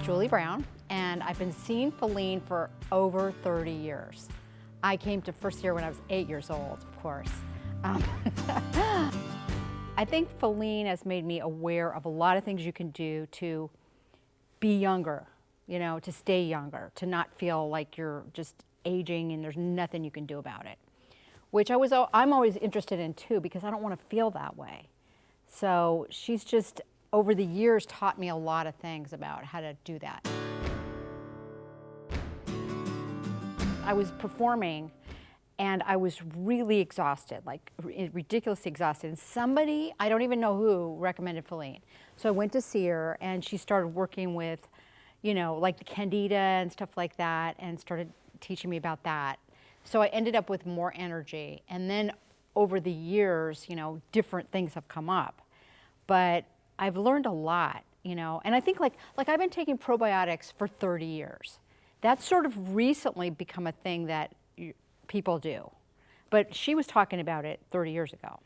Julie Brown, and I've been seeing Feline for over 30 years. I came to first year when I was 8 years old, of course. I think Feline has made me aware of a lot of things you can do to be younger, you know, to stay younger, to not feel like you're just aging and there's nothing you can do about it, which I'm always interested in too, because I don't want to feel that way. So she's just, over the years, taught me a lot of things about how to do that. I was performing and I was really exhausted, like ridiculously exhausted. And somebody, I don't even know who, recommended Feline. So I went to see her and she started working with, you know, like the Candida and stuff like that, and started teaching me about that. So I ended up with more energy. And then over the years, you know, different things have come up. But I've learned a lot, you know, and I think like I've been taking probiotics for 30 years. That's sort of recently become a thing that people do. But she was talking about it 30 years ago,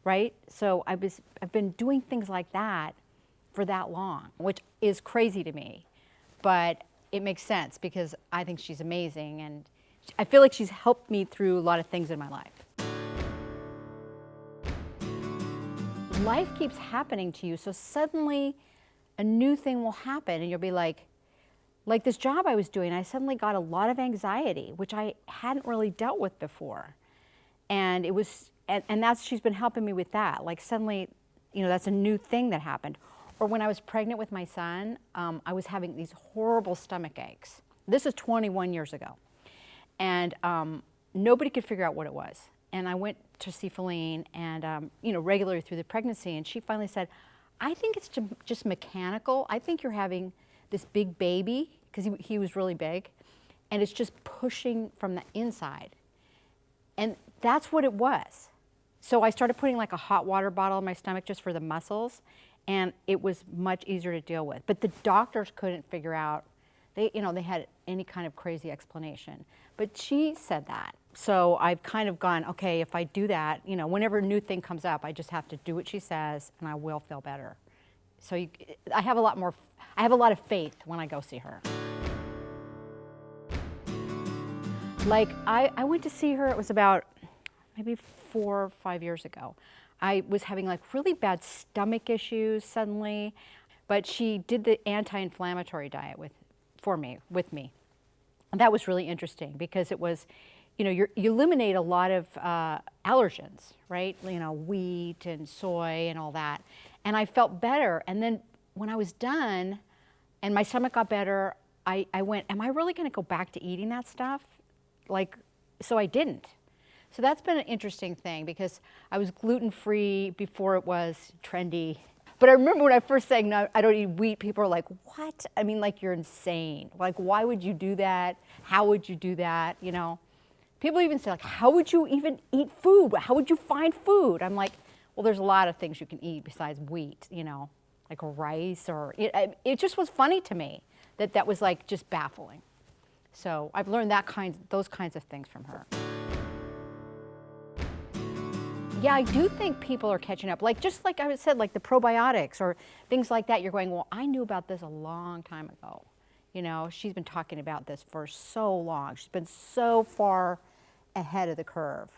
right? So I've been doing things like that for that long, which is crazy to me. But it makes sense because I think she's amazing, and I feel like she's helped me through a lot of things in my life. Life keeps happening to you, so suddenly a new thing will happen and you'll be like this job I was doing, I suddenly got a lot of anxiety, which I hadn't really dealt with before. And it was, and she's been helping me with that. Like suddenly, you know, that's a new thing that happened. Or when I was pregnant with my son, I was having these horrible stomach aches. This is 21 years ago. And nobody could figure out what it was. And I went to see Feline and, you know, regularly through the pregnancy, and she finally said, I think it's just mechanical. I think you're having this big baby, because he was really big, and it's just pushing from the inside. And that's what it was. So I started putting like a hot water bottle in my stomach just for the muscles, and it was much easier to deal with. But the doctors couldn't figure out, they had any kind of crazy explanation. But she said that. So I've kind of gone, okay, if I do that, you know, whenever a new thing comes up, I just have to do what she says and I will feel better. So I have a lot of faith when I go see her. Like I went to see her, it was about maybe 4 or 5 years ago. I was having like really bad stomach issues suddenly, but she did the anti-inflammatory diet with me. And that was really interesting because it was, you know, you eliminate a lot of allergens, right? You know, wheat and soy and all that. And I felt better. And then when I was done and my stomach got better, I went, am I really going to go back to eating that stuff? So I didn't. So that's been an interesting thing because I was gluten-free before it was trendy. But I remember when I first said, no, I don't eat wheat, people were like, what? I mean, like, you're insane. Like, why would you do that? How would you do that? You know? People even say, like, how would you even eat food? How would you find food? I'm like, well, there's a lot of things you can eat besides wheat, you know, like rice or, it just was funny to me that was like just baffling. So I've learned those kinds of things from her. Yeah, I do think people are catching up. Like, just like I said, like the probiotics or things like that, you're going, well, I knew about this a long time ago. You know, she's been talking about this for so long. She's been so far ahead of the curve.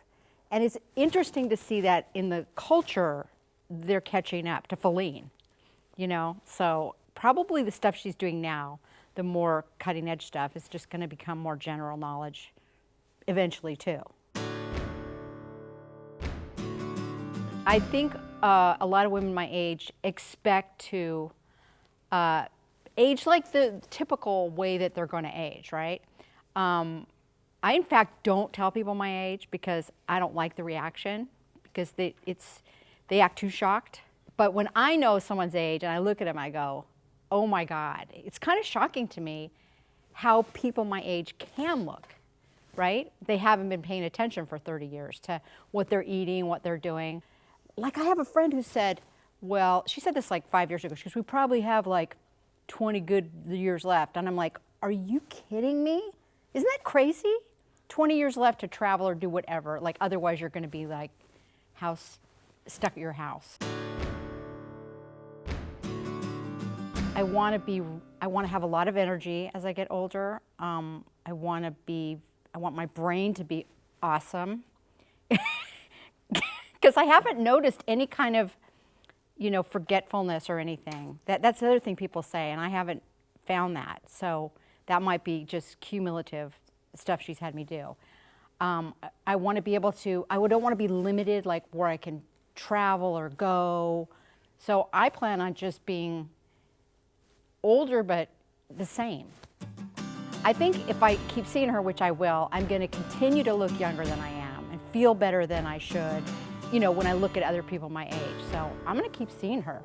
And it's interesting to see that in the culture, they're catching up to Feline, you know? So probably the stuff she's doing now, the more cutting edge stuff, is just gonna become more general knowledge eventually too. I think a lot of women my age expect to age like the typical way that they're going to age, right? I, in fact, don't tell people my age because I don't like the reaction because they act too shocked. But when I know someone's age and I look at them, I go, oh my God. It's kind of shocking to me how people my age can look, right? They haven't been paying attention for 30 years to what they're eating, what they're doing. Like I have a friend who said, well, she said this like 5 years ago, she goes, we probably have like 20 good years left. And I'm like, are you kidding me? Isn't that crazy? 20 years left to travel or do whatever. Like otherwise you're gonna be like stuck at your house. I wanna be I want to have a lot of energy as I get older. I want my brain to be awesome. Because I haven't noticed any kind of, forgetfulness or anything. That's the other thing people say, and I haven't found that. So that might be just cumulative stuff she's had me do. I want to be able to, I don't want to be limited, like where I can travel or go. So I plan on just being older, but the same. I think if I keep seeing her, which I will, I'm going to continue to look younger than I am and feel better than I should, when I look at other people my age. So I'm going to keep seeing her.